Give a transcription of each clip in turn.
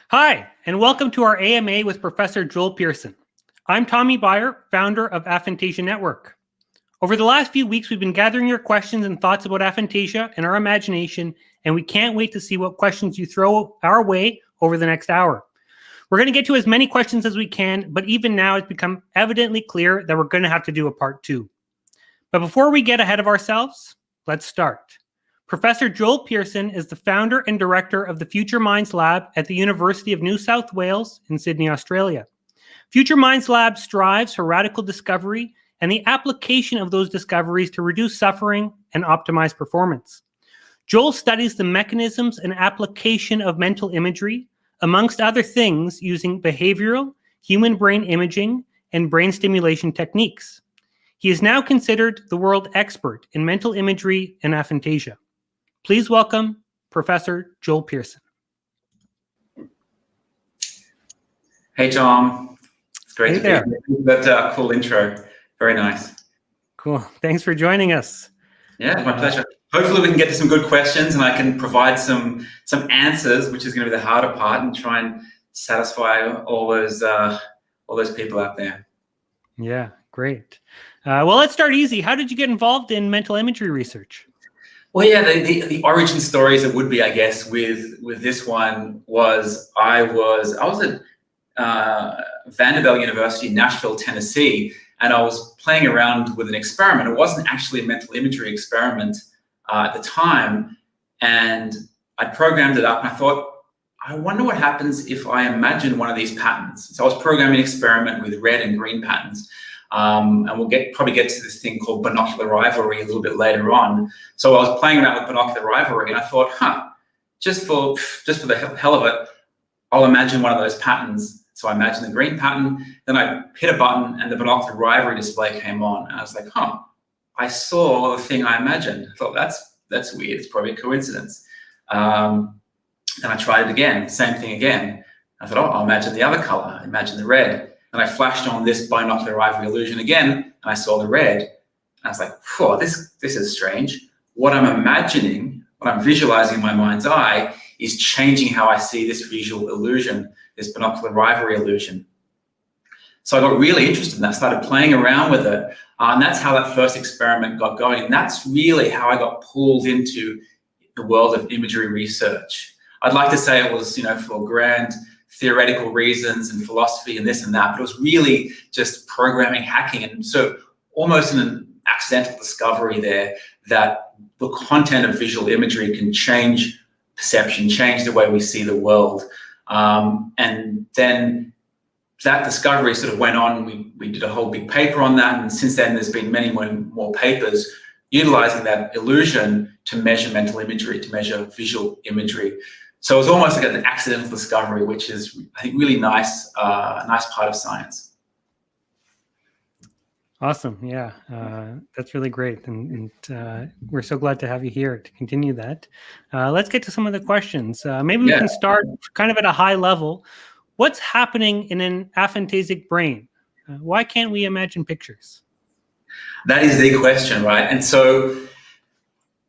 Hi, and welcome to our AMA with Professor Joel Pearson. I'm Tommy Beyer, founder of Aphantasia Network. Over the last few weeks, we've been gathering your questions and thoughts about aphantasia and our imagination, and we can't wait to see what questions you throw our way over the next hour. We're going to get to as many questions as we can, but even now it's become evidently clear that we're going to have to do a part 2. But before we get ahead of ourselves, let's start. Professor Joel Pearson is the founder and director of the Future Minds Lab at the University of New South Wales in Sydney, Australia. Future Minds Lab strives for radical discovery and the application of those discoveries to reduce suffering and optimize performance. Joel studies the mechanisms and application of mental imagery, amongst other things, using behavioral, human brain imaging, and brain stimulation techniques. He is now considered the world expert in mental imagery and aphantasia. Please welcome Professor Joel Pearson. Hey, Tom. It's great to be here. That cool intro. Very nice. Cool. Thanks for joining us. Yeah, it's my pleasure. Hopefully we can get to some good questions and I can provide some answers, which is going to be the harder part, and try and satisfy all those people out there. Yeah, great. Well, let's start easy. How did you get involved in mental imagery research? Well, yeah, the origin stories it would be, I guess, with this one was I was at Vanderbilt University in Nashville, Tennessee, and I was playing around with an experiment. It wasn't actually a mental imagery experiment at the time, and I programmed it up and I thought, I wonder what happens if I imagine one of these patterns. So I was programming an experiment with red and green patterns. And we'll probably get to this thing called binocular rivalry a little bit later on. So I was playing around with binocular rivalry and I thought, just for the hell of it, I'll imagine one of those patterns. So I imagined the green pattern, then I hit a button and the binocular rivalry display came on. And I was like, I saw the thing I imagined. I thought, that's weird, it's probably a coincidence. Then I tried it again, same thing again. I thought, I'll imagine the other color, imagine the red. And I flashed on this binocular rivalry illusion again, and I saw the red. And I was like, this is strange. What I'm imagining, what I'm visualizing in my mind's eye is changing how I see this visual illusion, this binocular rivalry illusion. So I got really interested in that, started playing around with it. And that's how that first experiment got going. And that's really how I got pulled into the world of imagery research. I'd like to say it was, for grand theoretical reasons and philosophy and this and that, but it was really just programming, hacking, and so almost an accidental discovery there that the content of visual imagery can change perception, change the way we see the world. And then that discovery sort of went on. We did a whole big paper on that, and since then there's been many more papers utilizing that illusion to measure mental imagery, to measure visual imagery. So it was almost like an accidental discovery, which is, I think, really nice, nice part of science. Awesome. Yeah, that's really great. And we're so glad to have you here to continue that. Let's get to some of the questions. Maybe we can start kind of at a high level. What's happening in an aphantasic brain? Why can't we imagine pictures? That is the question, right? And so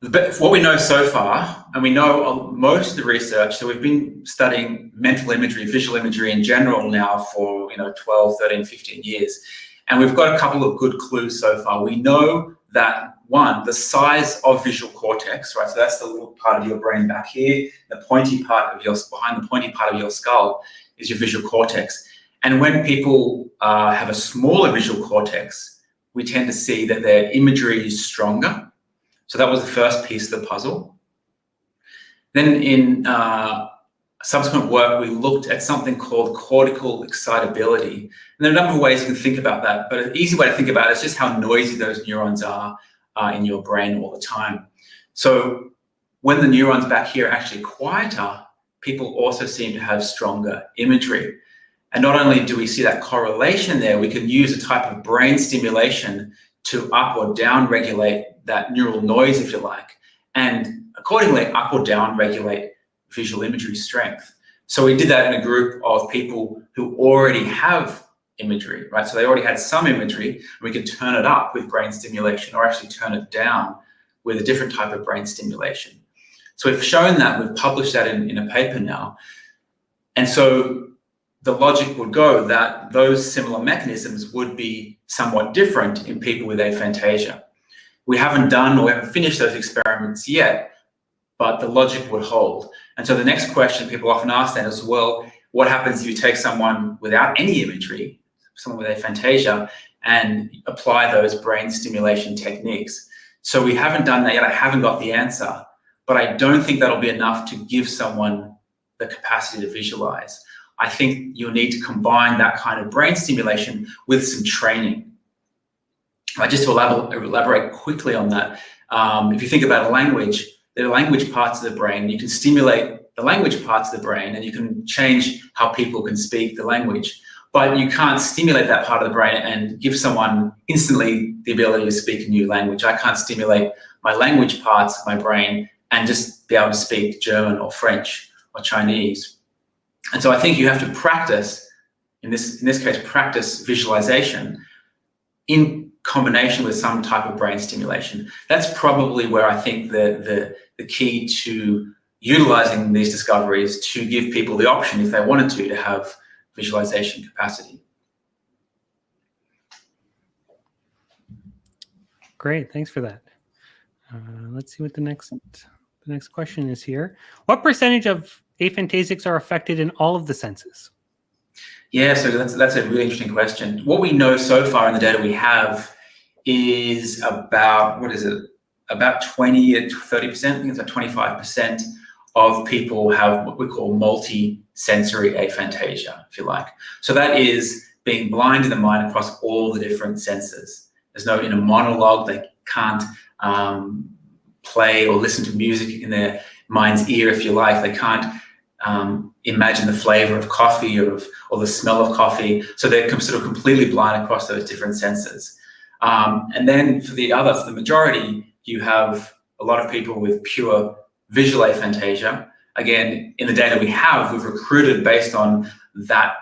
what we know so far, and we know most of the research, so we've been studying mental imagery, visual imagery in general now for 12, 13, 15 years. And we've got a couple of good clues so far. We know that, one, the size of visual cortex, right? So that's the little part of your brain back here, the pointy part of behind the pointy part of your skull is your visual cortex. And when people have a smaller visual cortex, we tend to see that their imagery is stronger. So that was the first piece of the puzzle. Then in subsequent work, we looked at something called cortical excitability. And there are a number of ways you can think about that, but an easy way to think about it is just how noisy those neurons are in your brain all the time. So when the neurons back here are actually quieter, people also seem to have stronger imagery. And not only do we see that correlation there, we can use a type of brain stimulation to up or down regulate that neural noise, if you like, and accordingly up or down regulate visual imagery strength. So we did that in a group of people who already have imagery, right? So they already had some imagery, and we could turn it up with brain stimulation or actually turn it down with a different type of brain stimulation. So we've shown that, we've published that in a paper now. And so the logic would go that those similar mechanisms would be somewhat different in people with aphantasia. We haven't done or we haven't finished those experiments yet, but the logic would hold. And so the next question people often ask then is, well, what happens if you take someone without any imagery, someone with aphantasia, and apply those brain stimulation techniques? So we haven't done that yet. I haven't got the answer, but I don't think that'll be enough to give someone the capacity to visualize. I think you'll need to combine that kind of brain stimulation with some training. Just to elaborate quickly on that, if you think about a language, there are language parts of the brain. You can stimulate the language parts of the brain and you can change how people can speak the language. But you can't stimulate that part of the brain and give someone instantly the ability to speak a new language. I can't stimulate my language parts of my brain and just be able to speak German or French or Chinese. And so I think you have to practice, in this case, practice visualization in combination with some type of brain stimulation. That's probably where I think the key to utilizing these discoveries to give people the option, if they wanted to have visualization capacity. Great, thanks for that. Let's see what the next question is here. What percentage of aphantasics are affected in all of the senses? Yeah, so that's a really interesting question. What we know so far in the data we have is about, about 20 to 30%, I think it's about 25% of people have what we call multisensory aphantasia, if you like. So that is being blind in the mind across all the different senses. There's no inner monologue. They can't play or listen to music in their mind's ear, if you like. They can't imagine the flavor of coffee or the smell of coffee. So they're sort of completely blind across those different senses. And then for the majority, you have a lot of people with pure visual aphantasia. Again, in the data we've recruited based on that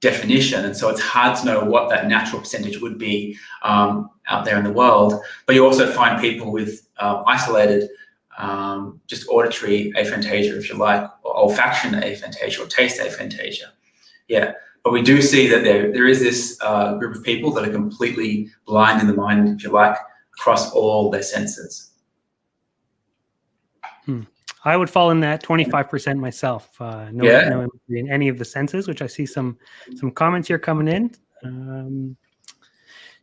definition. And so it's hard to know what that natural percentage would be out there in the world. But you also find people with isolated just auditory aphantasia, if you like, or olfaction aphantasia or taste aphantasia. Yeah, but we do see that there is this group of people that are completely blind in the mind, if you like, across all their senses. I would fall in that 25% myself. No imagery in any of the senses, which I see some comments here coming in.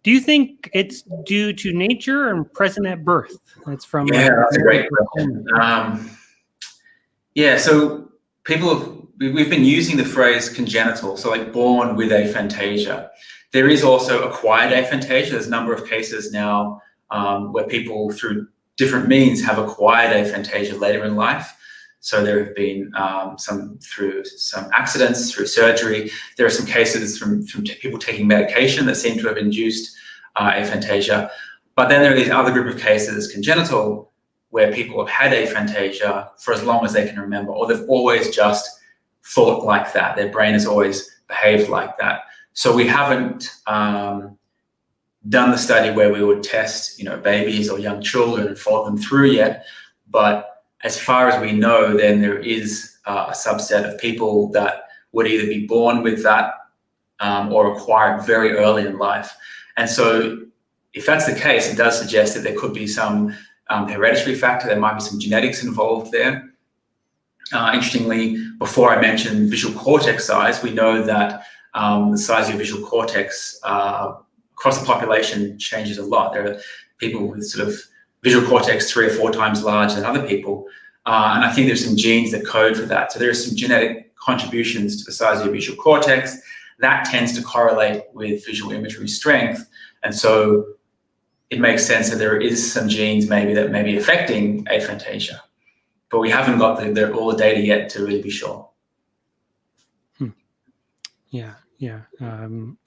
Do you think it's due to nature or present at birth? That's from that's a great question. So we've been using the phrase congenital, so like born with aphantasia. There is also acquired aphantasia. There's a number of cases now where people through different means have acquired aphantasia later in life. So there have been some through some accidents, through surgery. There are some cases from people taking medication that seem to have induced aphantasia. But then there are these other group of cases, congenital, where people have had aphantasia for as long as they can remember, or they've always just thought like that. Their brain has always behaved like that. So we haven't done the study where we would test, babies or young children and follow them through yet. But as far as we know, then there is a subset of people that would either be born with that or acquire it very early in life. And so if that's the case, it does suggest that there could be some hereditary factor. There might be some genetics involved there. Interestingly, before I mentioned visual cortex size, we know that the size of your visual cortex across the population changes a lot. There are people with sort of visual cortex 3 or 4 times larger than other people. And I think there's some genes that code for that. So there are some genetic contributions to the size of your visual cortex. That tends to correlate with visual imagery strength. And so it makes sense that there is some genes maybe that may be affecting aphantasia. But we haven't got all the data yet to really be sure. Yeah.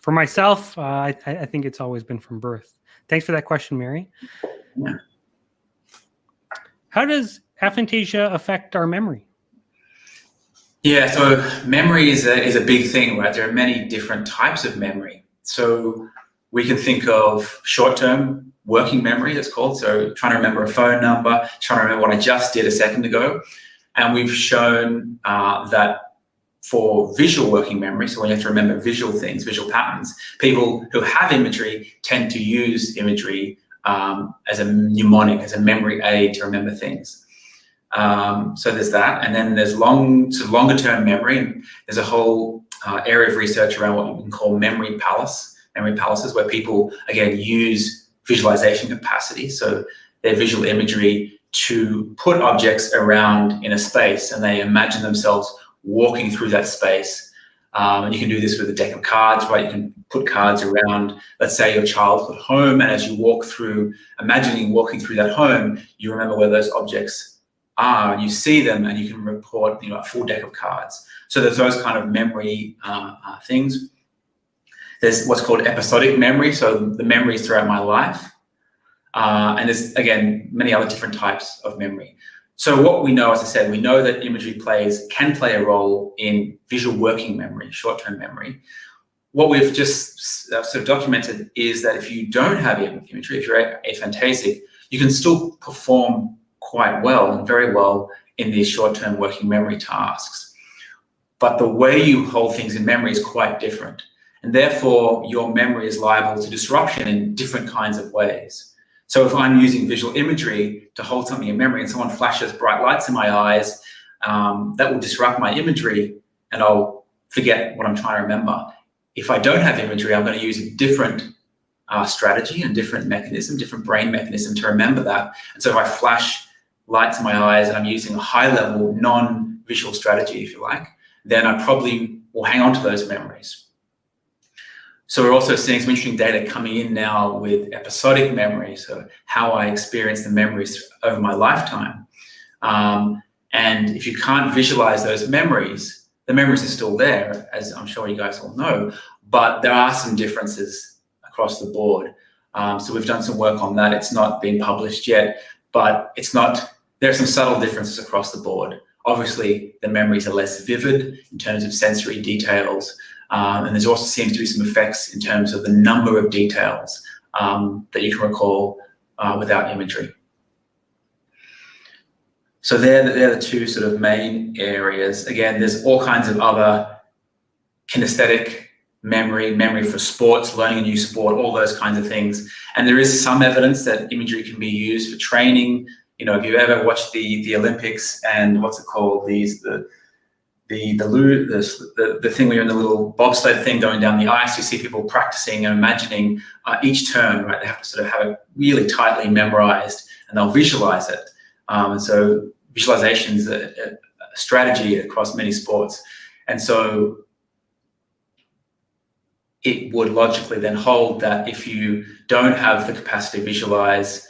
For myself, I think it's always been from birth. Thanks for that question, Mary. Yeah. How does aphantasia affect our memory? Yeah, so memory is a big thing, right? There are many different types of memory. So We can think of short-term working memory, it's called. So trying to remember a phone number, trying to remember what I just did a second ago. And we've shown that for visual working memory, so when you have to remember visual things, visual patterns, people who have imagery tend to use imagery as a mnemonic, as a memory aid to remember things. So there's that. And then there's longer term memory. And there's a whole area of research around what you can call memory palaces, where people, again, use visualization capacity. So their visual imagery to put objects around in a space, and they imagine themselves walking through that space. And you can do this with a deck of cards, right? You can put cards around, let's say, your childhood home, and as you walk through, imagining walking through that home, you remember where those objects are, and you see them, and you can report, a full deck of cards. So there's those kind of memory things. There's what's called episodic memory, so the memories throughout my life. And there's, again, many other different types of memory. So what we know, as I said, we know that imagery can play a role in visual working memory, short-term memory. What we've just sort of documented is that if you don't have imagery, if you're aphantasic, you can still perform quite well and very well in these short-term working memory tasks. But the way you hold things in memory is quite different. And therefore, your memory is liable to disruption in different kinds of ways. So if I'm using visual imagery to hold something in memory and someone flashes bright lights in my eyes, that will disrupt my imagery and I'll forget what I'm trying to remember. If I don't have imagery, I'm going to use a different strategy and different brain mechanism to remember that. And so if I flash lights in my eyes and I'm using a high-level non-visual strategy, if you like, then I probably will hang on to those memories. So we're also seeing some interesting data coming in now with episodic memory, so how I experience the memories over my lifetime. And if you can't visualize those memories, the memories are still there, as I'm sure you guys all know, but there are some differences across the board. So we've done some work on that. It's not been published yet, but there are some subtle differences across the board. Obviously, the memories are less vivid in terms of sensory details. And there also seems to be some effects in terms of the number of details that you can recall without imagery. So they're the two sort of main areas. Again, there's all kinds of other kinesthetic memory for sports, learning a new sport, all those kinds of things. And there is some evidence that imagery can be used for training. If you've ever watched the Olympics and what's it called, the thing where you're in the little bobsled thing going down the ice, you see people practicing and imagining each turn, right? They have to sort of have it really tightly memorized and they'll visualize it. And so visualization is a strategy across many sports. And so it would logically then hold that if you don't have the capacity to visualize,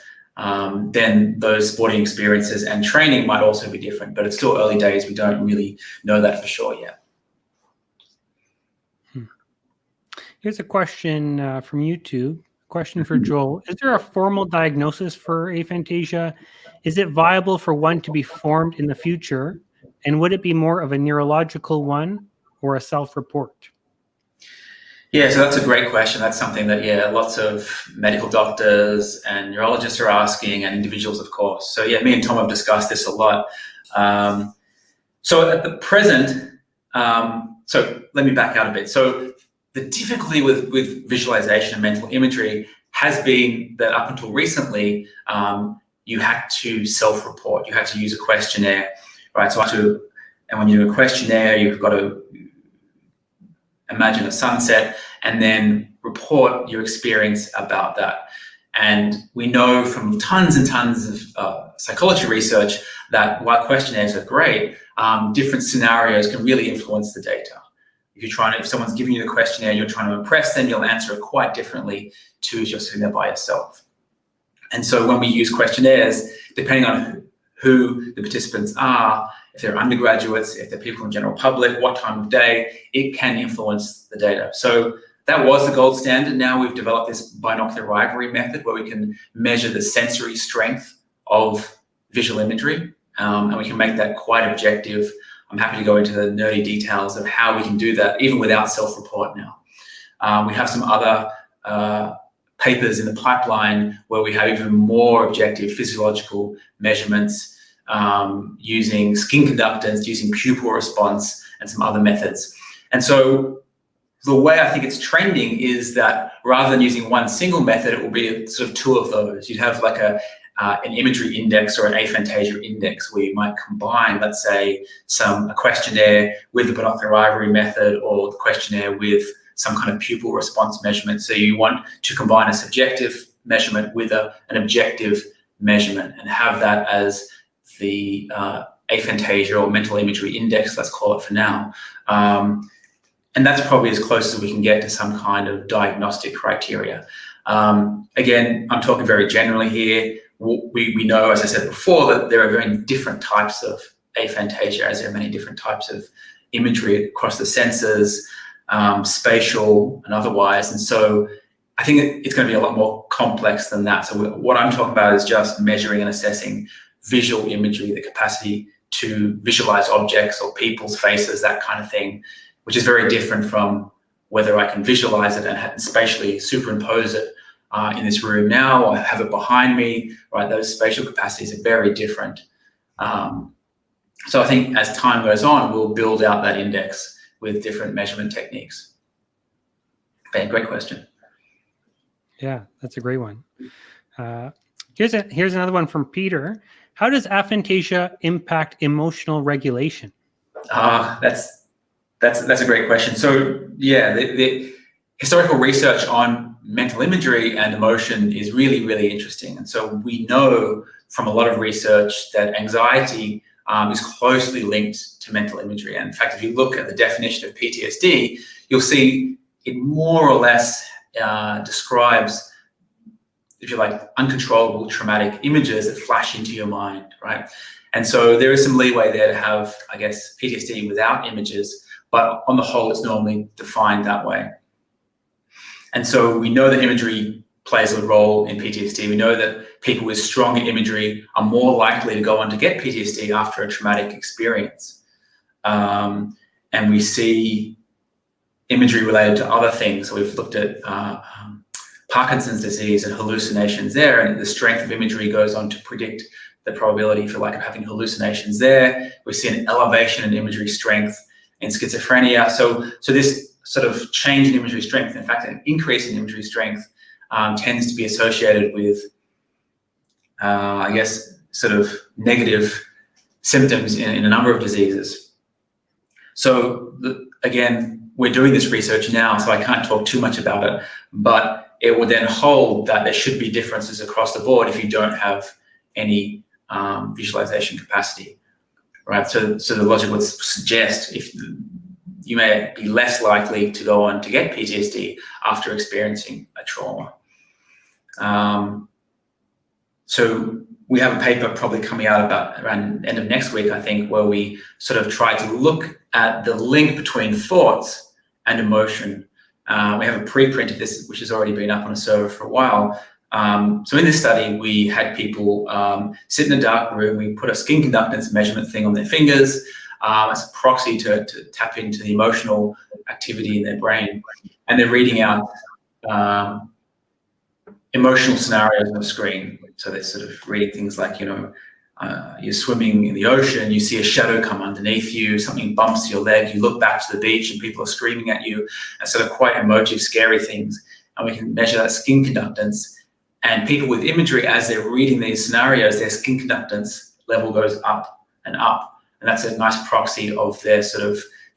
then those sporting experiences and training might also be different, but it's still early days. We don't really know that for sure yet. Here's a question from YouTube. Question for Joel. Is there a formal diagnosis for aphantasia? Is it viable for one to be formed in the future? And would it be more of a neurological one or a self-report? Yeah, so that's a great question. That's something that, lots of medical doctors and neurologists are asking, and individuals, of course. So me and Tom have discussed this a lot. So at the present, so let me back out a bit. So the difficulty with visualization and mental imagery has been that up until recently, you had to self-report. You had to use a questionnaire, right? And when you do a questionnaire, you've got to imagine a sunset and then report your experience about that. And we know from tons and tons of psychology research that while questionnaires are great, different scenarios can really influence the data. If someone's giving you the questionnaire, you're trying to impress them, you'll answer it quite differently to if you're sitting there by yourself. And so when we use questionnaires, depending on who the participants are, if they're undergraduates, if they're people in the general public, what time of day, it can influence the data. So that was the gold standard. Now we've developed this binocular rivalry method where we can measure the sensory strength of visual imagery, and we can make that quite objective. I'm happy to go into the nerdy details of how we can do that, even without self-report now. We have some other papers in the pipeline where we have even more objective physiological measurements using skin conductance, using pupil response, and some other methods. And so the way I think it's trending is that rather than using one single method, it will be sort of two of those. You'd have like an imagery index or an aphantasia index where you might combine, let's say, a questionnaire with the binocular ivory method, or the questionnaire with some kind of pupil response measurement. So you want to combine a subjective measurement with an objective measurement and have that as the aphantasia or mental imagery index, let's call it for now. And that's probably as close as we can get to some kind of diagnostic criteria. Again, I'm talking very generally here. We know, as I said before, that there are very different types of aphantasia, as there are many different types of imagery across the senses, spatial and otherwise. And so I think it's going to be a lot more complex than that. So what I'm talking about is just measuring and assessing visual imagery, the capacity to visualize objects or people's faces, that kind of thing, which is very different from whether I can visualize it and spatially superimpose it in this room now or have it behind me, right? Those spatial capacities are very different. So I think as time goes on, we'll build out that index with different measurement techniques. Ben, great question. Yeah, that's a great one. Here's another one from Peter. How does aphantasia impact emotional regulation? That's a great question. So yeah, the historical research on mental imagery and emotion is really, really interesting. And so we know from a lot of research that anxiety is closely linked to mental imagery. And in fact, if you look at the definition of PTSD, you'll see it more or less describes, if you like, uncontrollable traumatic images that flash into your mind, right? And so there is some leeway there to have, I guess, PTSD without images, but on the whole, it's normally defined that way. And so we know that imagery plays a role in PTSD. We know that people with stronger imagery are more likely to go on to get PTSD after a traumatic experience. And we see imagery related to other things. So we've looked at Parkinson's disease and hallucinations there, and the strength of imagery goes on to predict the probability, if you like, of having hallucinations there. We see an elevation in imagery strength in schizophrenia. So this sort of change in imagery strength, in fact, an increase in imagery strength tends to be associated with, I guess, sort of negative symptoms in a number of diseases. So again, we're doing this research now, so I can't talk too much about it, but it would then hold that there should be differences across the board if you don't have any visualization capacity, right? So the logic would suggest if you may be less likely to go on to get PTSD after experiencing a trauma. So we have a paper probably coming out around the end of next week, I think, where we sort of try to look at the link between thoughts and emotion. We have a preprint of this, which has already been up on a server for a while. So in this study, we had people sit in a dark room. We put a skin conductance measurement thing on their fingers as a proxy to tap into the emotional activity in their brain. And they're reading out emotional scenarios on the screen. So they're sort of reading things like, you're swimming in the ocean, you see a shadow come underneath you, something bumps your leg, you look back to the beach and people are screaming at you, and sort of quite emotive, scary things. And we can measure that skin conductance. And people with imagery, as they're reading these scenarios, their skin conductance level goes up and up. And that's a nice proxy of their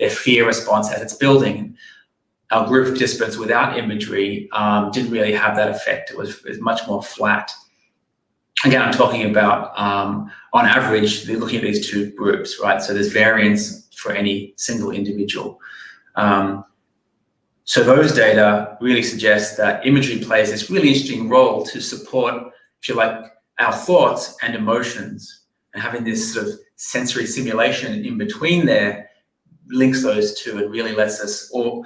fear response as it's building. Our group of participants without imagery didn't really have that effect. It was much more flat. Again, I'm talking about, on average, they're looking at these two groups, right? So there's variance for any single individual. So those data really suggest that imagery plays this really interesting role to support, if you like, our thoughts and emotions, and having this sort of sensory simulation in between there links those two and really lets us, or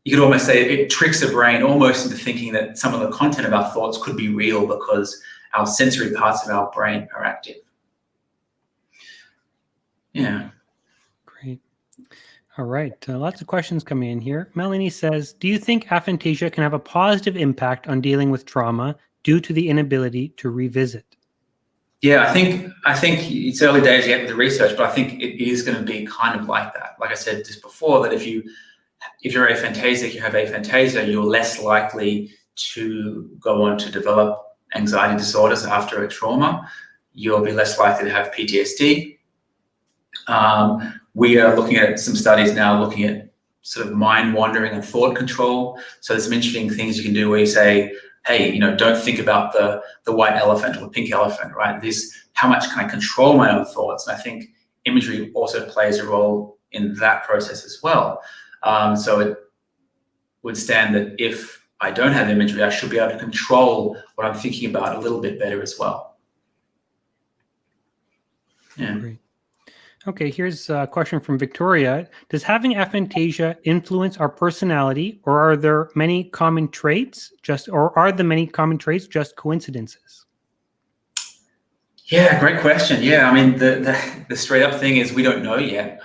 you could almost say it tricks the brain almost into thinking that some of the content of our thoughts could be real because our sensory parts of our brain are active. Yeah. Great. All right. Lots of questions coming in here. Melanie says, do you think aphantasia can have a positive impact on dealing with trauma due to the inability to revisit? Yeah, I think it's early days yet with the research, but I think it is going to be kind of like that. Like I said just before, that if you're aphantasic, you have aphantasia, you're less likely to go on to develop anxiety disorders after a trauma. You'll be less likely to have PTSD. We are looking at some studies now looking at sort of mind wandering and thought control. So there's some interesting things you can do where you say, hey, don't think about the white elephant or the pink elephant, right? How much can I control my own thoughts? And I think imagery also plays a role in that process as well. So it would stand that if I don't have imagery, I should be able to control what I'm thinking about a little bit better as well. Yeah. Great. Okay, here's a question from Victoria. Does having aphantasia influence our personality, or are the many common traits just coincidences? Yeah, great question. Yeah, I mean, the straight up thing is we don't know yet.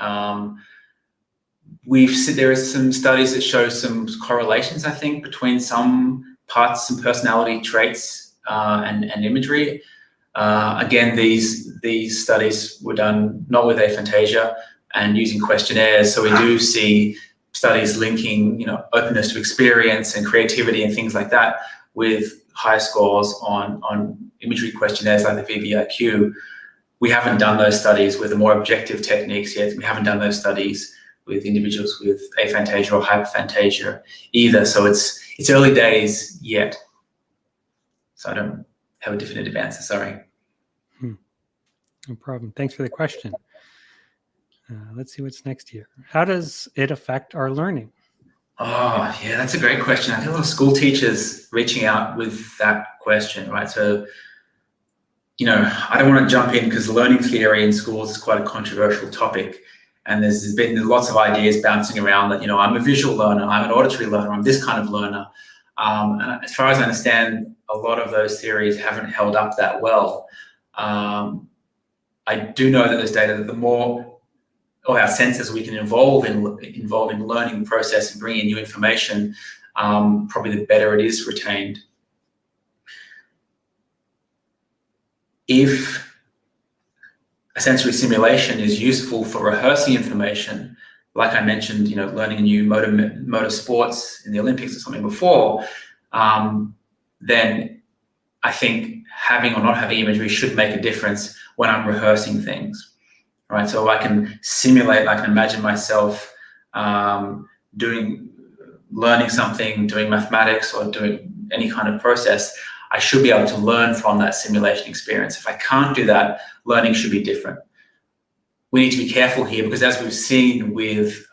There are some studies that show some correlations, I think, between some personality traits and imagery. Again, these studies were done not with aphantasia and using questionnaires. So we do see studies linking, openness to experience and creativity and things like that with high scores on imagery questionnaires like the VVIQ. We haven't done those studies with the more objective techniques yet. We haven't done those studies with individuals with aphantasia or hyperphantasia either. So it's early days yet. So I don't have a definitive answer, sorry. No problem. Thanks for the question. Let's see what's next here. How does it affect our learning? Oh, yeah, that's a great question. I get a lot of school teachers reaching out with that question, right? So, I don't want to jump in because learning theory in schools is quite a controversial topic. And there's been lots of ideas bouncing around that, I'm a visual learner, I'm an auditory learner, I'm this kind of learner. And as far as I understand, a lot of those theories haven't held up that well. I do know that there's data that the more of our senses we can involve in learning process and bringing in new information, probably the better it is retained. If a sensory simulation is useful for rehearsing information, like I mentioned, learning a new motor sports in the Olympics or something before, then I think having or not having imagery should make a difference when I'm rehearsing things, right? So I can simulate, I can imagine myself learning something, doing mathematics or doing any kind of process. I should be able to learn from that simulation experience. If I can't do that, learning should be different. We need to be careful here because as we've seen with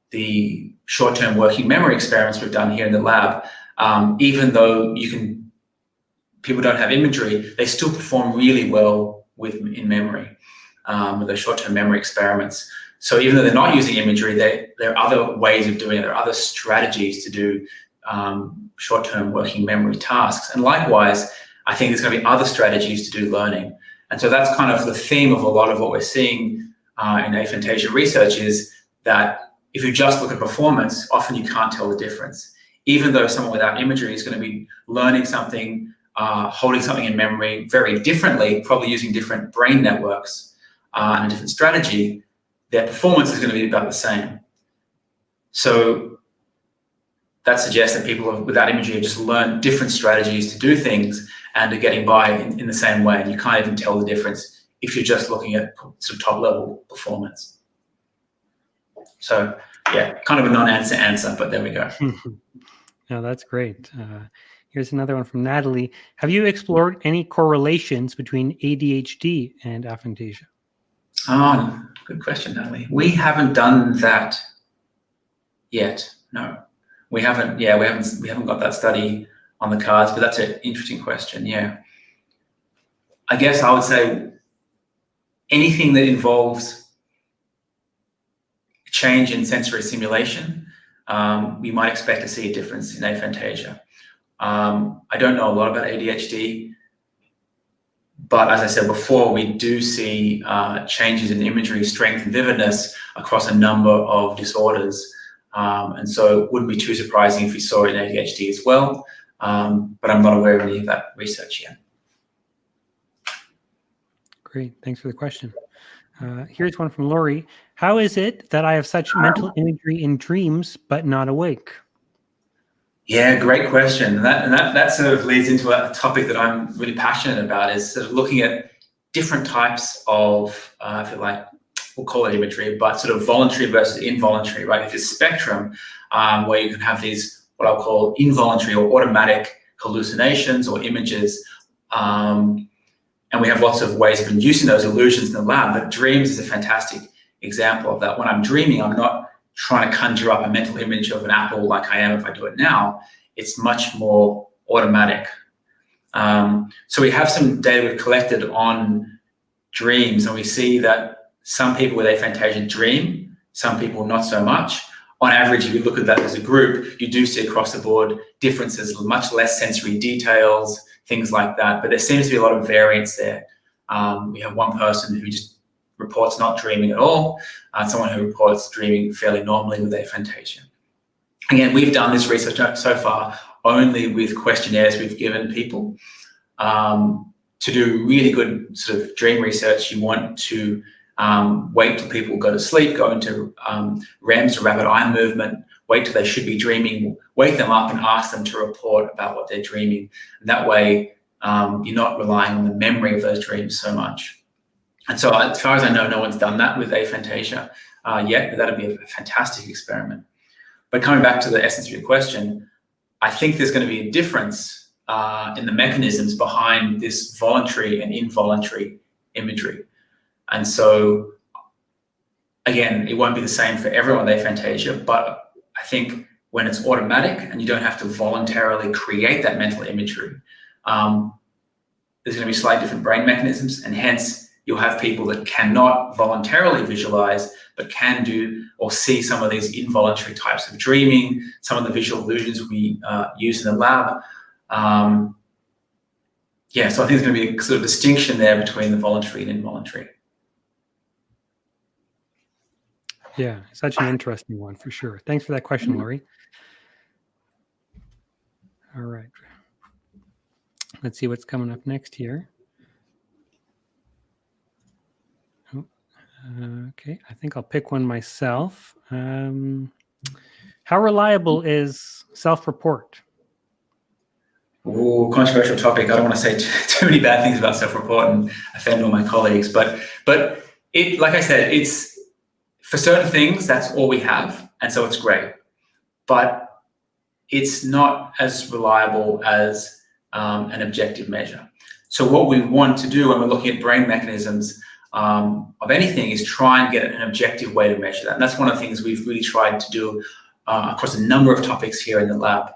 the short-term working memory experiments we've done here in the lab, even though people don't have imagery, they still perform really well in memory with those short-term memory experiments. So even though they're not using imagery, there are other ways of doing it. There are other strategies to do short-term working memory tasks. And likewise, I think there's going to be other strategies to do learning. And so that's kind of the theme of a lot of what we're seeing in aphantasia research is that if you just look at performance, often you can't tell the difference. Even though someone without imagery is going to be learning something, holding something in memory very differently, probably using different brain networks and a different strategy, their performance is going to be about the same. So that suggests that people without imagery have just learned different strategies to do things and are getting by in the same way. And you can't even tell the difference if you're just looking at sort of top level performance. So yeah, kind of a non-answer answer, but there we go. No, that's great. Here's another one from Natalie. Have you explored any correlations between ADHD and aphantasia? Oh, good question, Natalie. We haven't done that yet. No, we haven't. Yeah, we haven't got that study on the cards, but that's an interesting question. Yeah, I guess I would say anything that involves change in sensory simulation, we might expect to see a difference in aphantasia. I don't know a lot about ADHD, But as I said before, we do see changes in imagery, strength, and vividness across a number of disorders. And so it wouldn't be too surprising if we saw it in ADHD as well. But I'm not aware of any of that research yet. Great, thanks for the question. Here's one from Lori. How is it that I have such mental imagery in dreams but not awake? Yeah, great question. And that sort of leads into a topic that I'm really passionate about, is sort of looking at different types of, if you like, we'll call it imagery, but sort of voluntary versus involuntary, right? If it's a spectrum where you can have these, what I'll call involuntary or automatic hallucinations or images, and we have lots of ways of inducing those illusions in the lab, but dreams is a fantastic example of that. When I'm dreaming, I'm not trying to conjure up a mental image of an apple like I am if I do it now. It's much more automatic. So we have some data we've collected on dreams, and we see that some people with aphantasia dream, some people not so much. On average, if you look at that as a group, you do see across the board differences, much less sensory details, things like that. But there seems to be a lot of variance there. We have one person who just reports not dreaming at all, someone who reports dreaming fairly normally with aphantasia. Again, we've done this research so far only with questionnaires we've given people. To do really good sort of dream research, you want to wait till people go to sleep, go into REM, so rapid eye movement, wait till they should be dreaming, wake them up and ask them to report about what they're dreaming. And that way, you're not relying on the memory of those dreams so much. And so as far as I know, no one's done that with aphantasia yet, but that'd be a fantastic experiment. But coming back to the essence of your question, I think there's going to be a difference in the mechanisms behind this voluntary and involuntary imagery. And so, again, it won't be the same for everyone with aphantasia, but I think when it's automatic and you don't have to voluntarily create that mental imagery, there's going to be slightly different brain mechanisms, and hence you'll have people that cannot voluntarily visualize, but can do or see some of these involuntary types of dreaming, some of the visual illusions we use in the lab. Yeah, so I think there's going to be a sort of distinction there between the voluntary and involuntary. Yeah, such an interesting one for sure. Thanks for that question, Lori. All right. Let's see what's coming up next here. Oh, okay, I think I'll pick one myself. How reliable is self-report? Oh, controversial topic. I don't want to say too many bad things about self-report and offend all my colleagues, but it, like I said, it's for certain things, that's all we have, and so it's great. But it's not as reliable as an objective measure. So what we want to do when we're looking at brain mechanisms of anything is try and get an objective way to measure that. And that's one of the things we've really tried to do across a number of topics here in the lab.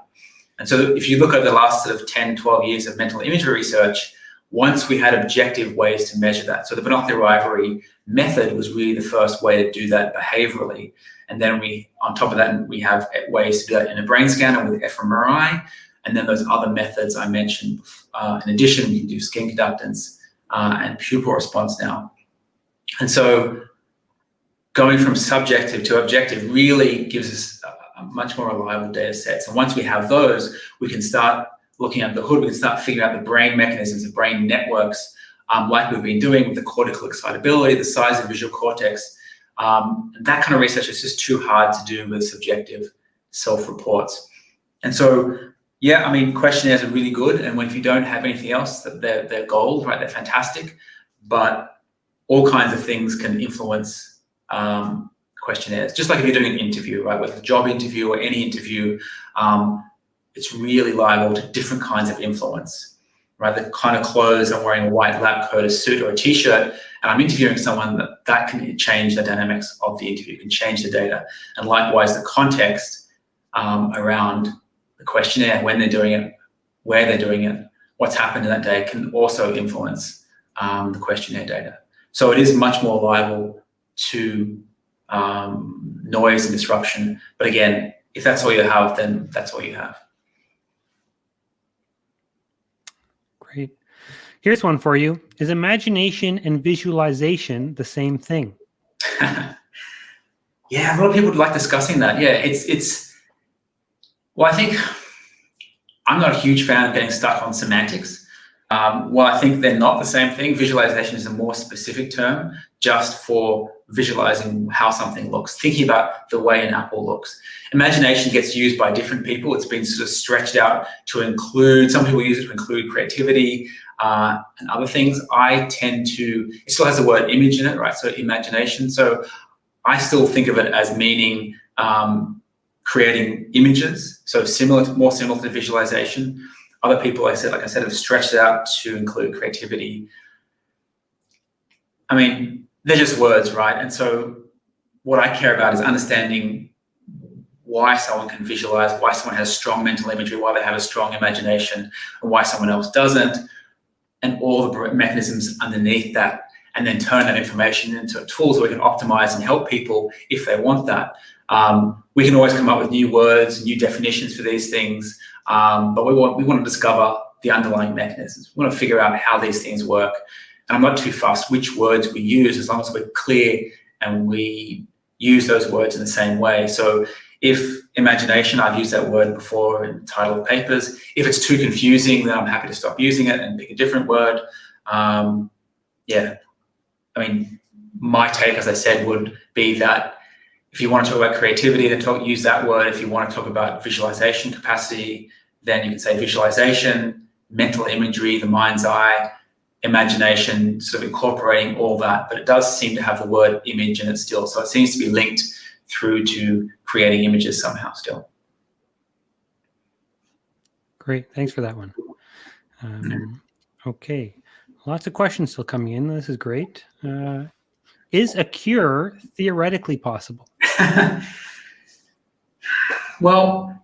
And so if you look at the last sort of 10, 12 years of mental imagery research, once we had objective ways to measure that. So the binocular rivalry method was really the first way to do that behaviorally. And then we, on top of that, we have ways to do that in a brain scanner with fMRI. And then those other methods I mentioned. In addition, we can do skin conductance and pupil response now. And so going from subjective to objective really gives us a much more reliable data sets. And once we have those, we can start looking at the hood, we can start figuring out the brain mechanisms, the brain networks, like we've been doing with the cortical excitability, the size of visual cortex. That kind of research is just too hard to do with subjective self-reports. And so, yeah, I mean, questionnaires are really good. And if you don't have anything else, they're gold, right? They're fantastic. But all kinds of things can influence questionnaires. Just like if you're doing an interview, right? With a job interview or any interview, it's really liable to different kinds of influence, right? The kind of clothes I'm wearing, a white lab coat, a suit, or a t-shirt, and I'm interviewing someone that can change the dynamics of the interview, can change the data. And likewise, the context around the questionnaire, when they're doing it, where they're doing it, what's happened in that day can also influence the questionnaire data. So it is much more liable to noise and disruption. But again, if that's all you have, then that's all you have. Great. Here's one for you. Is imagination and visualization the same thing? Yeah, a lot of people like discussing that. Yeah, well, I think I'm not a huge fan of getting stuck on semantics. Well, I think they're not the same thing. Visualization is a more specific term just for visualizing how something looks, thinking about the way an apple looks. Imagination gets used by different people. It's been sort of stretched out to include, some people use it to include creativity and other things. It still has the word image in it, right? So imagination. So I still think of it as meaning creating images, so more similar to visualization. Other people, like I said, have stretched it out to include creativity. I mean, they're just words, right? And so what I care about is understanding why someone can visualize, why someone has strong mental imagery, why they have a strong imagination, and why someone else doesn't, and all the mechanisms underneath that, and then turn that information into tools that we can optimize and help people if they want that. We can always come up with new words, new definitions for these things, but we want to discover the underlying mechanisms. We want to figure out how these things work. And I'm not too fussed which words we use, as long as we're clear and we use those words in the same way. So if imagination, I've used that word before in the title of papers. If it's too confusing, then I'm happy to stop using it and pick a different word. Yeah, I mean, my take, as I said, would be that if you want to talk about creativity, then use that word. If you want to talk about visualization capacity, then you can say visualization, mental imagery, the mind's eye, imagination, sort of incorporating all that. But it does seem to have the word image in it still. So it seems to be linked through to creating images somehow still. Great. Thanks for that one. Okay. Lots of questions still coming in. This is great. Is a cure theoretically possible? Well,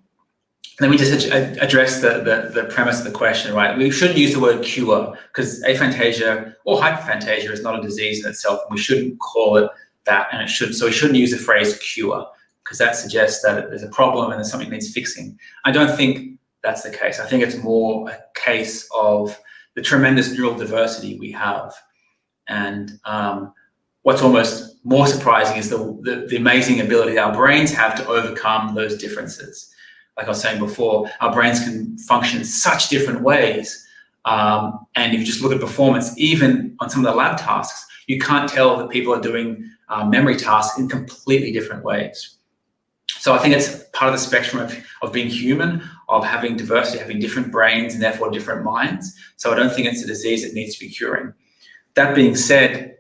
let me just address the premise of the question, right? We shouldn't use the word cure because aphantasia or hyperphantasia is not a disease in itself, and we shouldn't call it that. So we shouldn't use the phrase cure because that suggests that there's a problem and there's something that needs fixing. I don't think that's the case. I think it's more a case of the tremendous neural diversity we have, and what's almost more surprising is the amazing ability our brains have to overcome those differences. Like I was saying before, our brains can function in such different ways. And if you just look at performance, even on some of the lab tasks, you can't tell that people are doing memory tasks in completely different ways. So I think it's part of the spectrum of being human, of having diversity, having different brains and therefore different minds. So I don't think it's a disease that needs to be curing. That being said,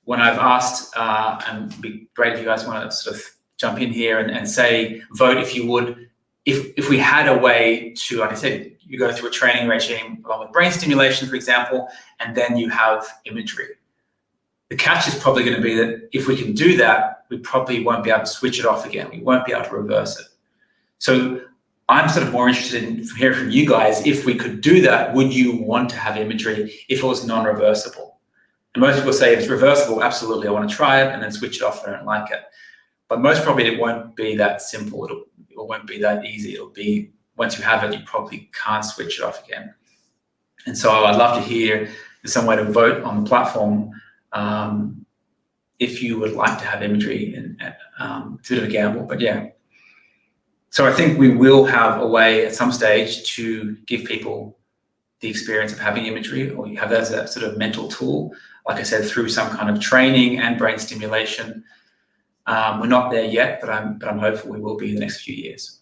when I've asked, and it'd be great if you guys want to sort of jump in here and say, vote if you would, if we had a way to, like I said, you go through a training regime along with brain stimulation, for example, and then you have imagery. The catch is probably going to be that if we can do that, we probably won't be able to switch it off again. We won't be able to reverse it. So I'm sort of more interested in hearing from you guys, if we could do that, would you want to have imagery if it was non-reversible? And most people say if it's reversible, absolutely, I want to try it and then switch it off if I don't like it. But most probably it won't be that simple. It won't be that easy. It'll be, once you have it, you probably can't switch it off again. And so I'd love to hear some way to vote on the platform if you would like to have imagery. And it's a bit of a gamble, but yeah. So I think we will have a way at some stage to give people the experience of having imagery, or you have that as a sort of mental tool, like I said, through some kind of training and brain stimulation. We're not there yet, but I'm hopeful we will be in the next few years.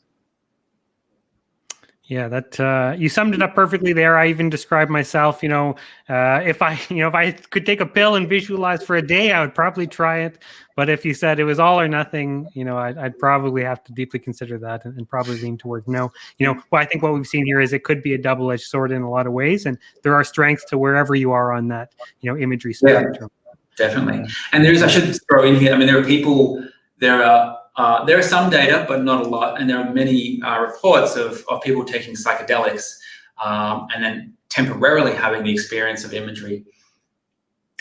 Yeah, that you summed it up perfectly there. I even described myself, if I could take a pill and visualize for a day, I would probably try it. But if you said it was all or nothing, I'd probably have to deeply consider that and probably lean towards no. Well, I think what we've seen here is it could be a double-edged sword in a lot of ways, and there are strengths to wherever you are on that, imagery spectrum. Yeah, definitely. And I should throw in here, I mean, there are some data, but not a lot, and there are many reports of people taking psychedelics and then temporarily having the experience of imagery.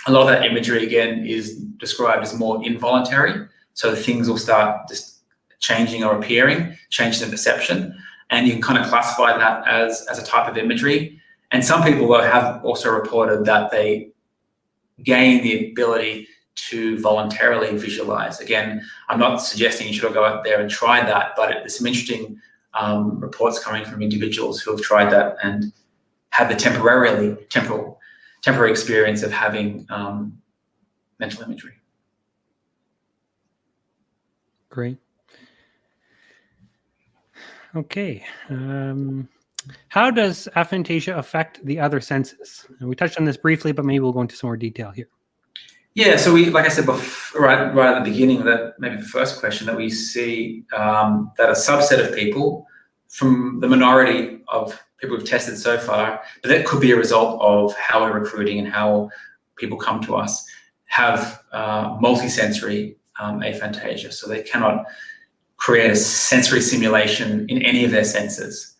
A lot of that imagery, again, is described as more involuntary, so things will start just changing or appearing, changing in perception, and you can kind of classify that as a type of imagery. And some people, though, have also reported that they gain the ability to voluntarily visualize. Again, I'm not suggesting you should all go out there and try that, but there's some interesting reports coming from individuals who have tried that and had the temporary experience of having mental imagery. Great. Okay. How does aphantasia affect the other senses? And we touched on this briefly, but maybe we'll go into some more detail here. Yeah, so we, like I said before, right at the beginning, that maybe the first question, that we see that a subset of people from the minority of people we've tested so far, but that could be a result of how we're recruiting and how people come to us, have multisensory aphantasia. So they cannot create a sensory simulation in any of their senses.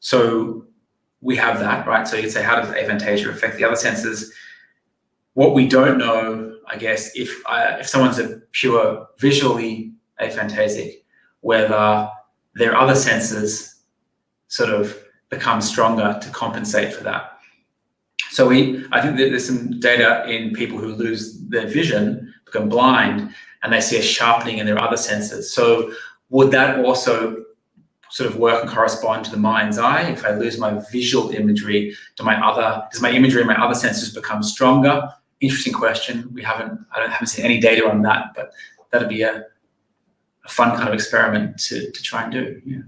So we have that, right? So you'd say, how does aphantasia affect the other senses? What we don't know, I guess, if someone's a pure visually aphantasic, whether their other senses sort of become stronger to compensate for that. So I think that there's some data in people who lose their vision, become blind, and they see a sharpening in their other senses. So would that also sort of work and correspond to the mind's eye? If I lose my visual imagery, does my imagery and my other senses become stronger? Interesting question. I haven't seen any data on that, but that'd be a fun kind of experiment to try and do. Yeah.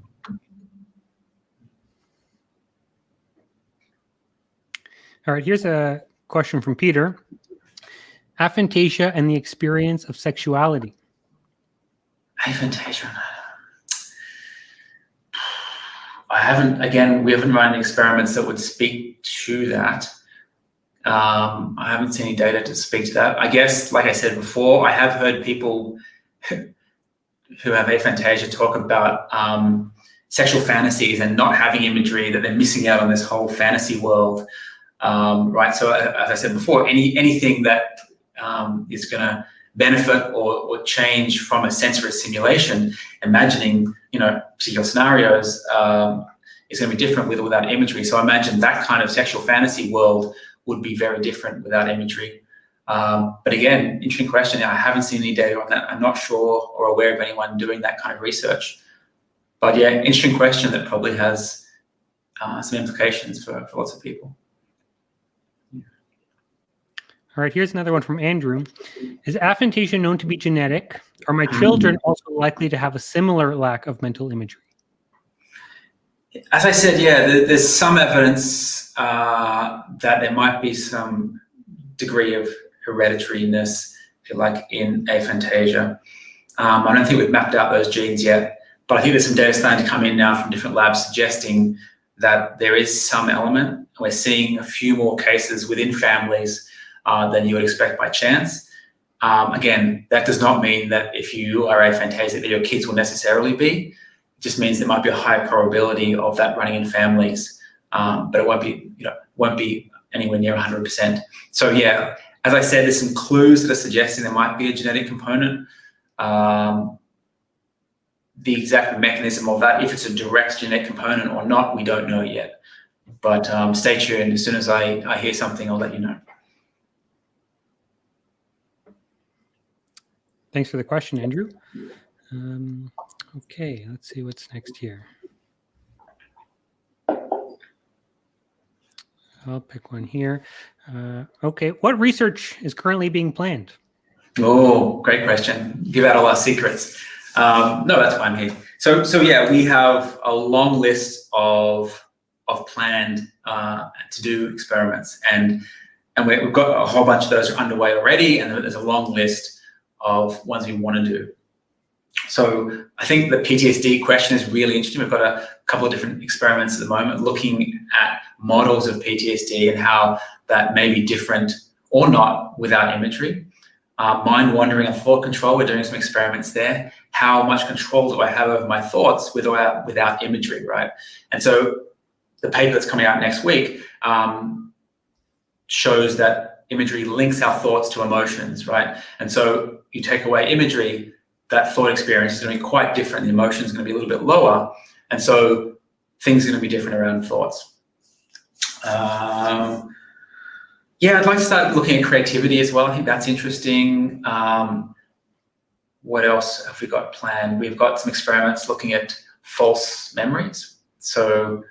All right, here's a question from Peter. Aphantasia and the experience of sexuality. Aphantasia. We haven't run any experiments that would speak to that. I haven't seen any data to speak to that. I guess, like I said before, I have heard people who have aphantasia talk about sexual fantasies and not having imagery, that they're missing out on this whole fantasy world, right? So as I said before, anything that is going to benefit or change from a sensory simulation, imagining, particular scenarios, is going to be different with or without imagery. So I imagine that kind of sexual fantasy world would be very different without imagery. But again, interesting question. I haven't seen any data on that. I'm not sure or aware of anyone doing that kind of research. But yeah, interesting question that probably has some implications for lots of people. All right, here's another one from Andrew. Is aphantasia known to be genetic? Are my children also likely to have a similar lack of mental imagery? As I said, yeah, there's some evidence that there might be some degree of hereditariness, if you like, in aphantasia. I don't think we've mapped out those genes yet, but I think there's some data starting to come in now from different labs suggesting that there is some element. We're seeing a few more cases within families than you would expect by chance. Again, that does not mean that if you are aphantasic that your kids will necessarily be. It just means there might be a higher probability of that running in families, but it won't be anywhere near 100%. So yeah, as I said, there's some clues that are suggesting there might be a genetic component. The exact mechanism of that, if it's a direct genetic component or not, we don't know yet. But stay tuned. As soon as I hear something, I'll let you know. Thanks for the question, Andrew. Okay, let's see what's next here. I'll pick one here. Okay, what research is currently being planned? Oh, great question. Give out all our secrets. No, that's why I'm here. So yeah, we have a long list of planned to do experiments, and we've got a whole bunch of those underway already, and there's a long list of ones we want to do. So I think the PTSD question is really interesting. We've got a couple of different experiments at the moment looking at models of PTSD and how that may be different or not without imagery. Mind wandering and thought control, we're doing some experiments there. How much control do I have over my thoughts with or without imagery, right? And so the paper that's coming out next week shows that imagery links our thoughts to emotions, right? And so you take away imagery, that thought experience is going to be quite different. The emotion is going to be a little bit lower. And so things are going to be different around thoughts. Yeah, I'd like to start looking at creativity as well. I think that's interesting. What else have we got planned? We've got some experiments looking at false memories. So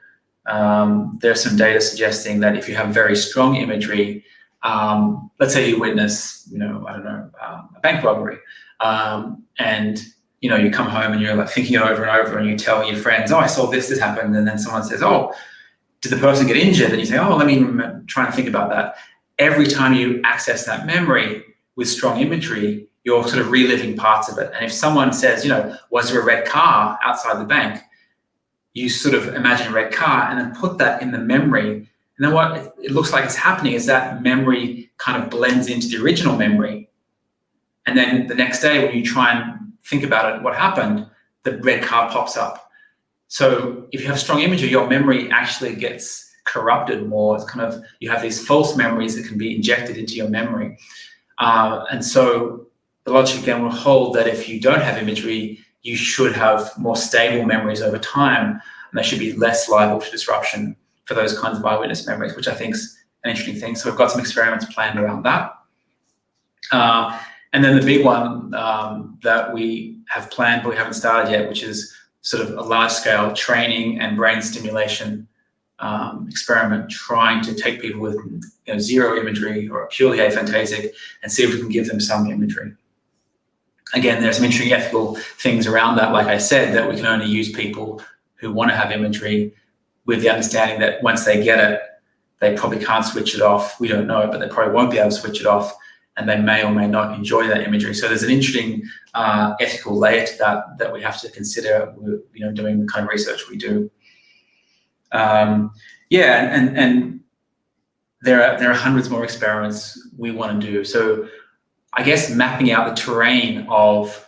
there's some data suggesting that if you have very strong imagery, let's say you witness, a bank robbery, and you come home and you're like thinking it over and over, and you tell your friends, "Oh, I saw this happened," and then someone says, "Oh, did the person get injured?" And you say, "Oh, let me try and think about that." Every time you access that memory with strong imagery, you're sort of reliving parts of it. And if someone says, "Was there a red car outside the bank?" you sort of imagine a red car and then put that in the memory. And then what it looks like is happening is that memory kind of blends into the original memory. And then the next day when you try and think about it, what happened, the red car pops up. So if you have strong imagery, your memory actually gets corrupted more. It's kind of, you have these false memories that can be injected into your memory. And so the logic again will hold that if you don't have imagery, you should have more stable memories over time, and they should be less liable to disruption for those kinds of eyewitness memories, which I think is an interesting thing. So we've got some experiments planned around that. And then the big one that we have planned but we haven't started yet, which is sort of a large-scale training and brain stimulation experiment, trying to take people with zero imagery or purely aphantasic and see if we can give them some imagery. Again, there's some interesting ethical things around that. Like I said, that we can only use people who want to have imagery, with the understanding that once they get it, they probably can't switch it off. We don't know it, but they probably won't be able to switch it off, and they may or may not enjoy that imagery. So there's an interesting ethical layer to that we have to consider, doing the kind of research we do. And there are hundreds more experiments we want to do. So I guess mapping out the terrain of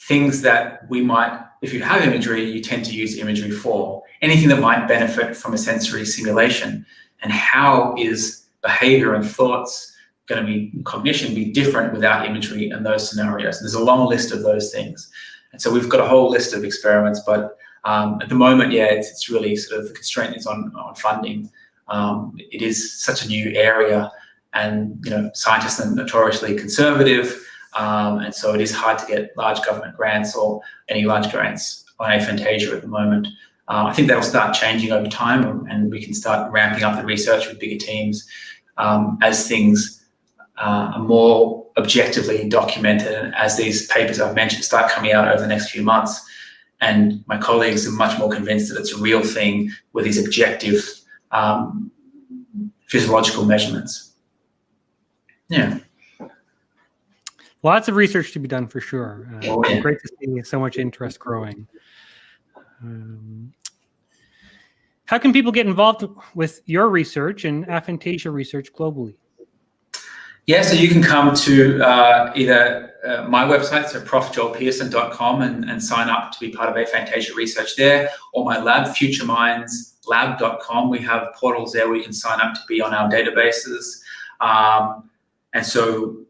things that we might, if you have imagery, you tend to use imagery for. Anything that might benefit from a sensory simulation, and how is behavior and thoughts going to be, cognition, be different without imagery in those scenarios. And there's a long list of those things. And so we've got a whole list of experiments, but at the moment, it's really sort of the constraint is on funding. It is such a new area, and scientists are notoriously conservative, and so it is hard to get large government grants or any large grants on aphantasia at the moment. I think that will start changing over time, and we can start ramping up the research with bigger teams as things are more objectively documented, and as these papers I've mentioned start coming out over the next few months. And my colleagues are much more convinced that it's a real thing with these objective physiological measurements. Yeah. Lots of research to be done for sure. Great to see so much interest growing. How can people get involved with your research and aphantasia research globally? Yeah, so you can come to either my website, so profjoelpearson.com, and sign up to be part of aphantasia research there, or my lab, futureminds.lab.com. We have portals there where you can sign up to be on our databases. And so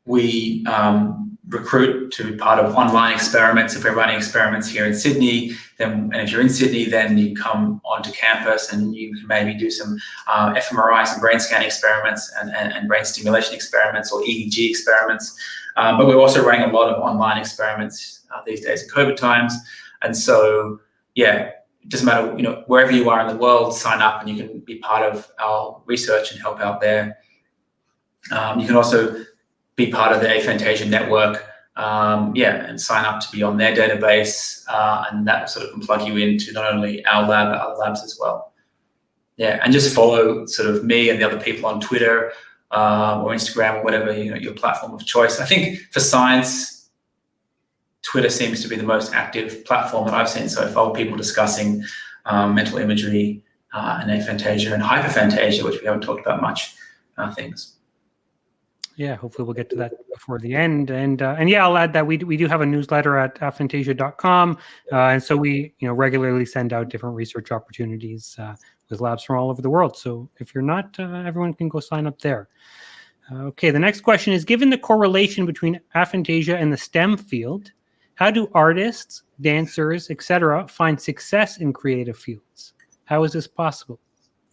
we recruit to be part of online experiments. If we're running experiments here in Sydney, and if you're in Sydney, then you come onto campus and you can maybe do some fMRI, some brain scanning experiments and brain stimulation experiments or EEG experiments. But we're also running a lot of online experiments these days in COVID times. And so, it doesn't matter, wherever you are in the world, sign up and you can be part of our research and help out there. You can also be part of the Aphantasia network, and sign up to be on their database, and that sort of can plug you into not only our lab, but other labs as well. Yeah, and just follow sort of me and the other people on Twitter or Instagram or whatever, your platform of choice. I think for science, Twitter seems to be the most active platform that I've seen so far, with people discussing mental imagery and aphantasia and hyperphantasia, which we haven't talked about much, things. Yeah, hopefully we'll get to that before the end. And I'll add that we do have a newsletter at aphantasia.com. And so we regularly send out different research opportunities with labs from all over the world. So if you're not, everyone can go sign up there. Okay, the next question is, given the correlation between aphantasia and the STEM field, how do artists, dancers, etc. find success in creative fields? How is this possible?